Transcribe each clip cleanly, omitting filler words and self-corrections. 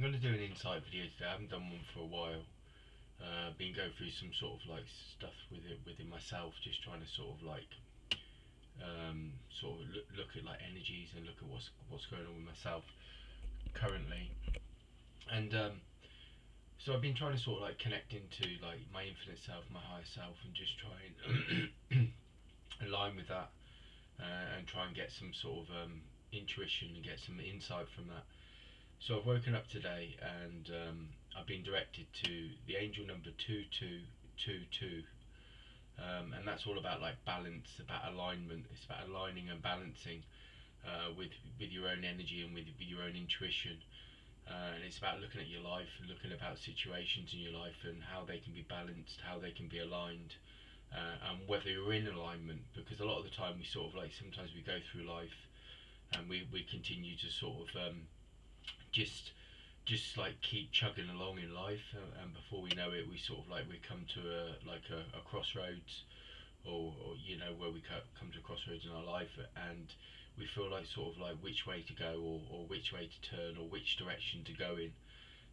going to do an insight video today. I haven't done one for a while. Been going through some sort of like stuff within myself, just trying to sort of like look at like energies and look at what's going on with myself currently. And so I've been trying to sort of like connect into like my infinite self, my higher self, and just try and align with that, and try and get some sort of intuition and get some insight from that. So I've woken up today and I've been directed to the angel number 2222, and that's all about like balance, about alignment. It's about aligning and balancing with your own energy and with your own intuition. And it's about looking at your life and looking about situations in your life and how they can be balanced, how they can be aligned, and whether you're in alignment. Because a lot of the time we sort of like sometimes we go through life and we continue to sort of just like keep chugging along in life, and before we know it, we sort of like we come to a crossroads, or you know, where we come to a crossroads in our life, and we feel like sort of like which way to go, or which way to turn, or which direction to go in.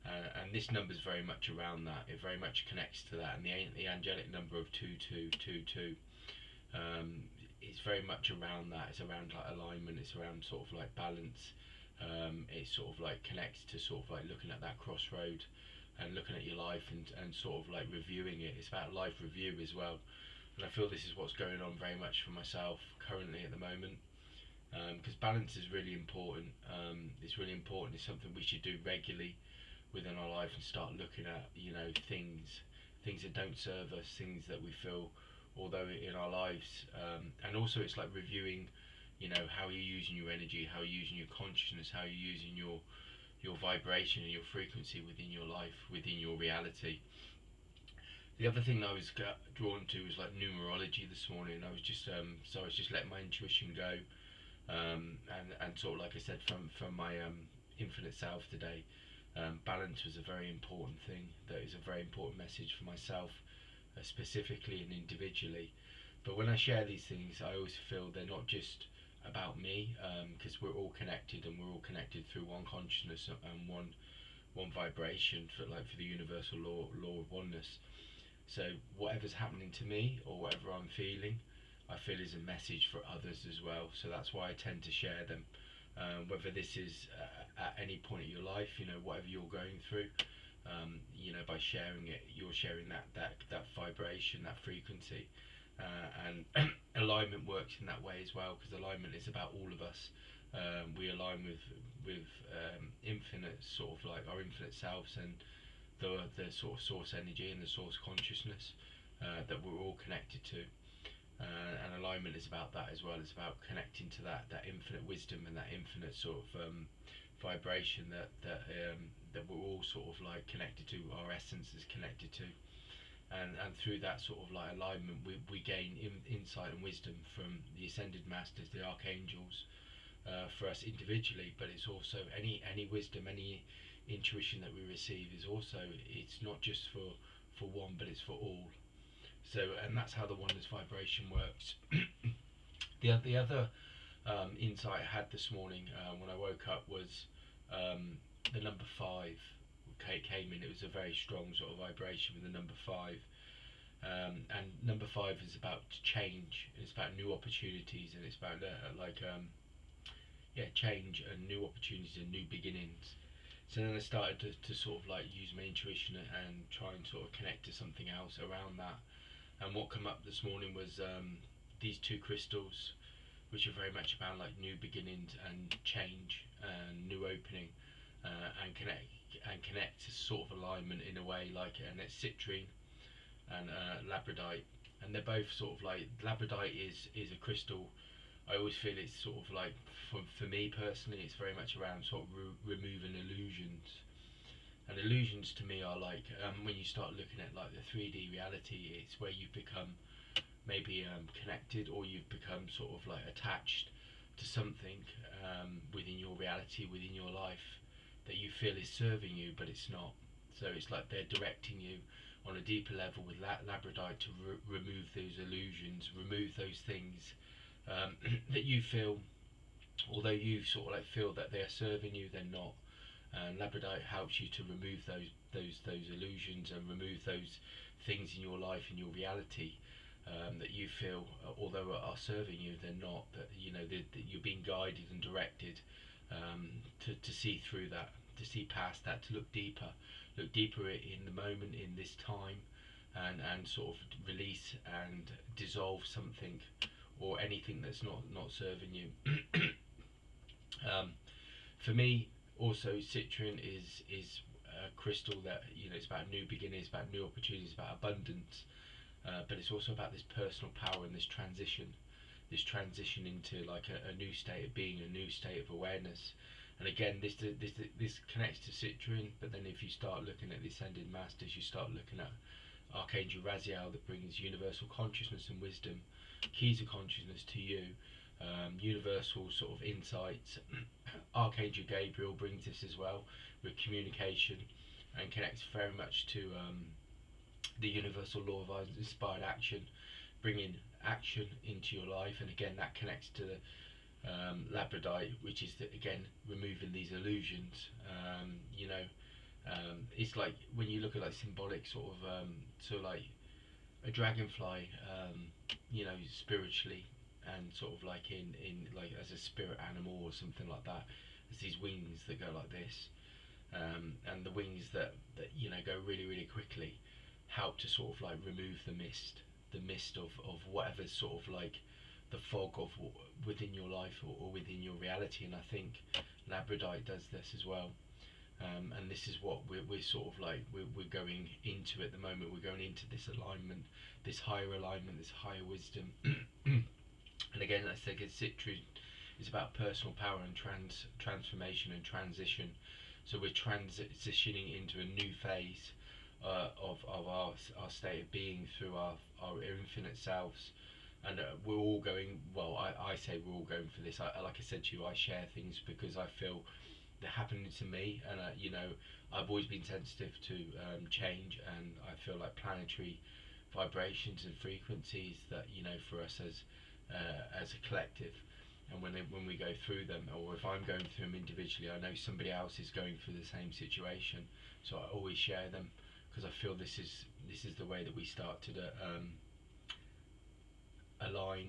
And this number is very much around that. It very much connects to that, and the angelic number of 2222. It's very much around that. It's around like alignment. It's around sort of like balance. It sort of like connects to sort of like looking at that crossroad and looking at your life, and sort of like reviewing it. It's about life review as well. And I feel this is what's going on very much for myself currently at the moment, because balance is really important. It's really important. It's something we should do regularly within our life, and start looking at, you know, things that don't serve us, things that we feel, although in our lives, and also it's like reviewing, you know, how you're using your energy, how you're using your consciousness, how you're using your vibration and your frequency within your life, within your reality. The other thing I was drawn to was like numerology this morning. I was just so I was just letting my intuition go, and sort of like I said, from my infinite self today. Balance was a very important thing. That is a very important message for myself, specifically and individually. But when I share these things, I always feel they're not just about me, because we're all connected, and we're all connected through one consciousness and one vibration, for the universal law of oneness. So whatever's happening to me, or whatever I'm feeling, I feel is a message for others as well. So that's why I tend to share them. Whether this is at any point in your life, you know, whatever you're going through, you know, by sharing it, you're sharing that vibration, that frequency, and alignment works in that way as well, because alignment is about all of us. We align with infinite, sort of like our infinite selves, and the sort of source energy and the source consciousness that we're all connected to. And alignment is about that as well. It's about connecting to that infinite wisdom and that infinite sort of vibration that we're all sort of like connected to. Our essence is connected to, and through that sort of like alignment, we gain insight and wisdom from the ascended masters, the archangels, for us individually. But it's also any wisdom, any intuition that we receive is also, it's not just for one, but it's for all. So, and that's how the oneness vibration works. The other insight I had this morning, when I woke up, was the number 5 came in. It was a very strong sort of vibration with the number 5. And number 5 is about change. It's about new opportunities, and it's about change and new opportunities and new beginnings. So then I started to sort of like use my intuition and try and sort of connect to something else around that. And what came up this morning was these two crystals, which are very much about like new beginnings and change and new opening, and connect to sort of alignment in a way, like, and it's citrine and labradorite. And they're both sort of like, labradorite is a crystal. I always feel it's sort of like, for me personally, it's very much around sort of removing illusions. And illusions to me are like, when you start looking at like the 3D reality, it's where you've become maybe connected, or you've become sort of like attached to something within your reality, within your life, that you feel is serving you, but it's not. So it's like they're directing you on a deeper level with labradorite to remove those illusions, remove those things that you feel, although you sort of like feel that they are serving you, they're not. And Labradorite helps you to remove those illusions and remove those things in your life, in your reality, that you feel, although are serving you, they're not. That that you're being guided and directed, to see through that, to see past that, to look deeper in the moment, in this time, and sort of release and dissolve something or anything that's not serving you. For me, also, citrine is a crystal that it's about new beginnings, about new opportunities, about abundance, but it's also about this personal power and this transition into like a new state of being, a new state of awareness. And again, this connects to citrine, but then if you start looking at the ascended masters, you start looking at Archangel Raziel, that brings universal consciousness and wisdom, keys of consciousness to you, universal sort of insights. Archangel Gabriel brings this as well, with communication, and connects very much to the universal law of inspired action, bringing action into your life. And again, that connects to the Labradorite, which is again removing these illusions. It's like when you look at like symbolic sort of like a dragonfly, spiritually, and sort of like in like as a spirit animal or something like that. There's these wings that go like this, and the wings that go really really quickly, help to sort of like remove the mist of whatever's sort of like the fog of within your life, or within your reality. And I think Labradorite does this as well. And this is what we're sort of like we're going into at the moment. We're going into this alignment, this higher alignment, this higher wisdom. And again, I think citrine is about personal power and transformation and transition. So we're transitioning into a new phase of our state of being through our infinite selves. And we're all going, well, I say we're all going for this. Like I said to you, I share things because I feel they're happening to me. And I've always been sensitive to change, and I feel like planetary vibrations and frequencies that for us as a collective, and when we go through them, or if I'm going through them individually, I know somebody else is going through the same situation, so I always share them, because I feel this is the way that we start to align.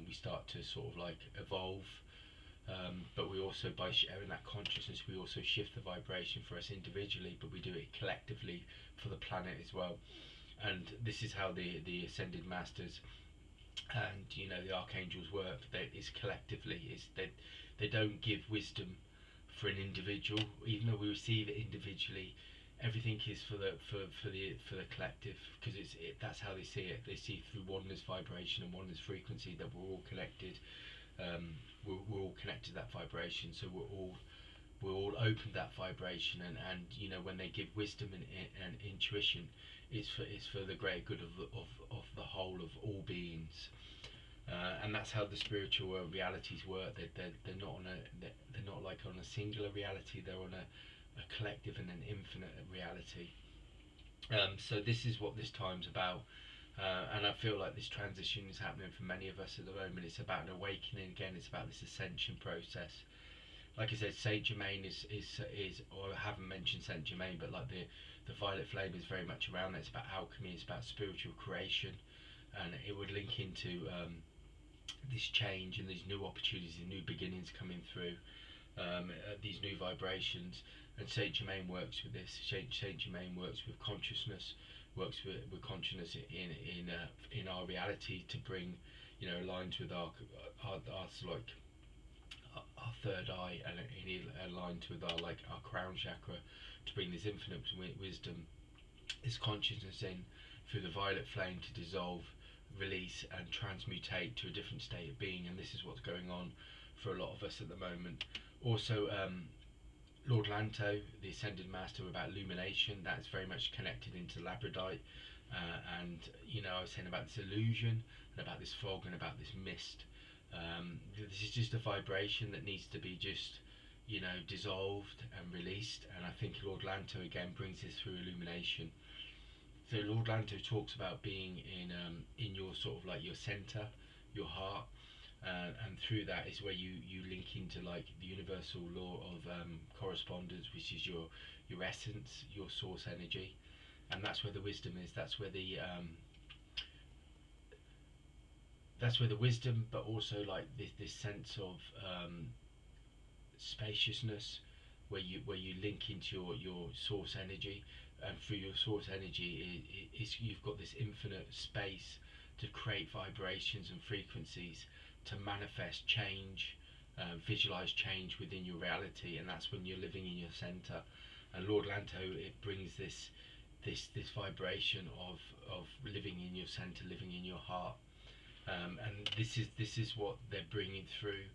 We start to sort of like evolve, but we also, by sharing that consciousness, we also shift the vibration for us individually, but we do it collectively for the planet as well. And this is how the ascended masters and the archangels work. It's collectively. They don't give wisdom for an individual, even though we receive it individually. Everything is for the collective, because that's how they see it. They see through oneness vibration and oneness frequency that we're all connected. We're all connected to that vibration, so we're all open to that vibration. And when they give wisdom and intuition, it's for the great good of the whole of all beings. And that's how the spiritual realities work. They're not like on a singular reality. They're on a collective and an infinite reality. So this is what this time's about. And I feel like this transition is happening for many of us at the moment. It's about an awakening again. It's about this ascension process. Like I said, Saint Germain is or I haven't mentioned Saint Germain, but like the violet flame is very much around that. It's about alchemy. It's about spiritual creation, and it would link into this change and these new opportunities and new beginnings coming through, these new vibrations. And Saint Germain works with this. Saint Germain works with consciousness, works with consciousness in our reality, to bring, aligns with our like our third eye, and it aligns with our crown chakra, to bring this infinite wisdom, this consciousness in through the violet flame, to dissolve, release, and transmutate to a different state of being. And this is what's going on for a lot of us at the moment. Also, Lord Lanto, the Ascended Master, about illumination. That's very much connected into Labradorite, and I was saying about this illusion, and about this fog, and about this mist. This is just a vibration that needs to be just dissolved and released. And I think Lord Lanto again brings this through illumination. So Lord Lanto talks about being in your sort of like your center, your heart, and through that is where you link into like the universal law of correspondence, which is your essence, your source energy, and that's where the wisdom is. That's where the wisdom, but also like this sense of spaciousness, where you link into your source energy, and through your source energy is you've got this infinite space to create vibrations and frequencies, to manifest change, visualize change within your reality, and that's when you're living in your center. And Lord Lanto, it brings this vibration of living in your center, living in your heart, and this is what they're bringing through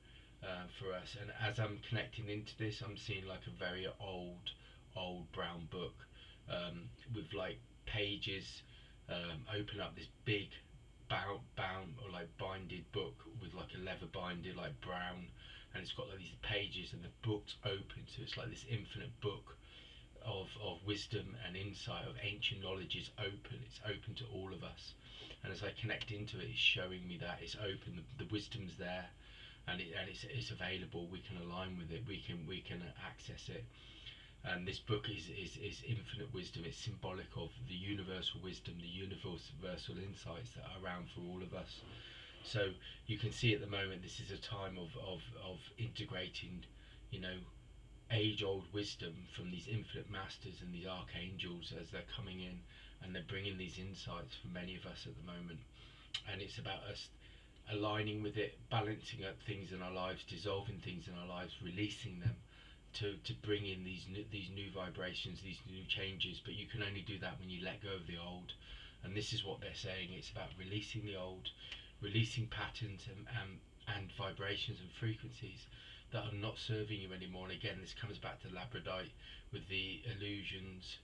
for us. And as I'm connecting into this, I'm seeing like a very old brown book, with like pages, open up this big bound or like binded book with like a leather binded like brown, and it's got like these pages, and the book's open, so it's like this infinite book of wisdom and insight, of ancient knowledge is open. It's open to all of us, and as I connect into it, it's showing me that it's open. The wisdom's there, and it's available. We can align with it. We can access it. And this book is infinite wisdom. It's symbolic of the universal wisdom, the universal insights that are around for all of us. So you can see at the moment, this is a time of integrating, you know, age-old wisdom from these infinite masters and these archangels as they're coming in, and they're bringing these insights for many of us at the moment. And it's about us aligning with it, balancing up things in our lives, dissolving things in our lives, releasing them to bring in these new vibrations, these new changes. But you can only do that when you let go of the old. And this is what they're saying. It's about releasing the old, releasing patterns and vibrations and frequencies that are not serving you anymore. And again, this comes back to Labradorite with the illusions,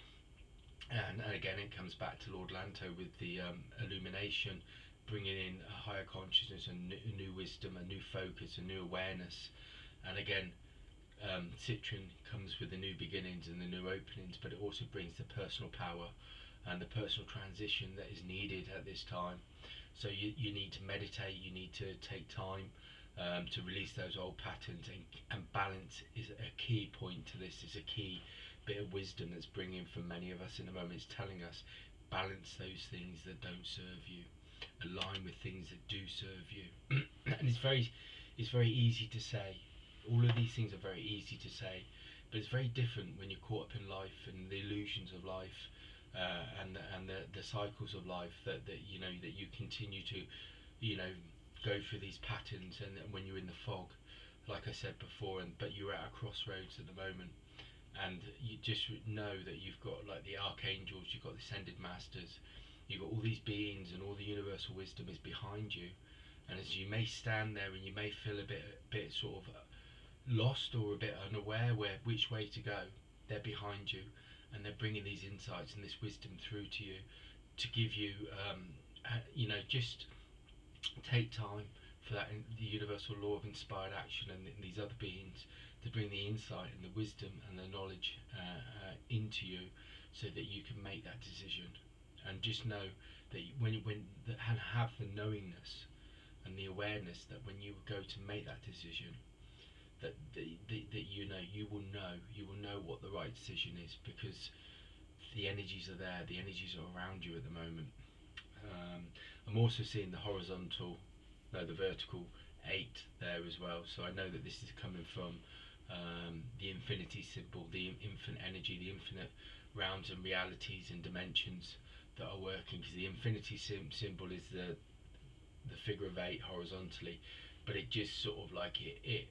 and again it comes back to Lord Lanto with the illumination, bringing in a higher consciousness and new wisdom, a new focus, a new awareness. And again, Citron comes with the new beginnings and the new openings, but it also brings the personal power and the personal transition that is needed at this time. So you need to meditate, you need to take time to release those old patterns, and balance is a key point to this. Is a key bit of wisdom that's bringing from many of us in the moment. It's telling us, balance those things that don't serve you, align with things that do serve you. And it's very easy to say. All of these things are very easy to say, but it's very different when you're caught up in life and the illusions of life, and the cycles of life that you know, that you continue to, you know, go through these patterns. And when you're in the fog, like I said before, but you're at a crossroads at the moment, and you just know that you've got like the archangels, you've got the ascended masters, you've got all these beings, and all the universal wisdom is behind you. And as you may stand there and you may feel a bit sort of lost or a bit unaware which way to go, they're behind you, and they're bringing these insights and this wisdom through to you, to give you, you know, just take time for that, the universal law of inspired action, and these other beings to bring the insight and the wisdom and the knowledge into you, so that you can make that decision. And just know that and have the knowingness and the awareness that when you go to make that decision, that you know, you will know what the right decision is, because the energies are there, the energies are around you at the moment. I'm also seeing the vertical 8 there as well, so I know that this is coming from the infinity symbol, the infinite energy, the infinite realms and realities and dimensions that are working, because the infinity symbol is the figure of 8 horizontally, but it just sort of like it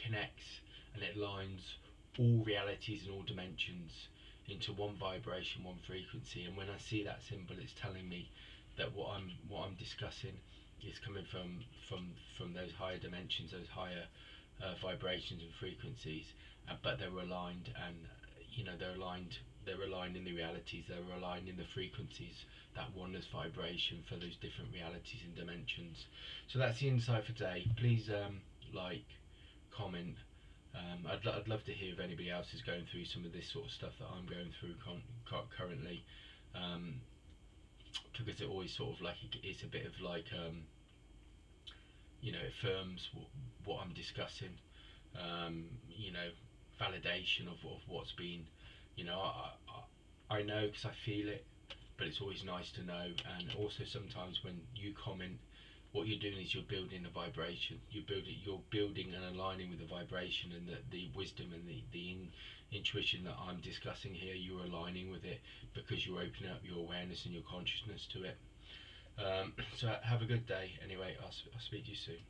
connects and it lines all realities and all dimensions into one vibration, one frequency. And when I see that symbol, it's telling me that what I'm discussing is coming from those higher dimensions, those higher vibrations and frequencies, but they're aligned, and you know, they're aligned in the realities, they're aligned in the frequencies, that oneness vibration for those different realities and dimensions. So that's the insight for today. Please like, comment. I'd love to hear if anybody else is going through some of this sort of stuff that I'm going through currently, because it always sort of like, it's a bit of like it affirms what I'm discussing. You know, validation of what's been, I know because I feel it, but it's always nice to know. And also sometimes when you comment, what you're doing is you're building a vibration. You're building and aligning with the vibration and the wisdom and the intuition that I'm discussing here. You're aligning with it because you're opening up your awareness and your consciousness to it. So have a good day. Anyway, I'll speak to you soon.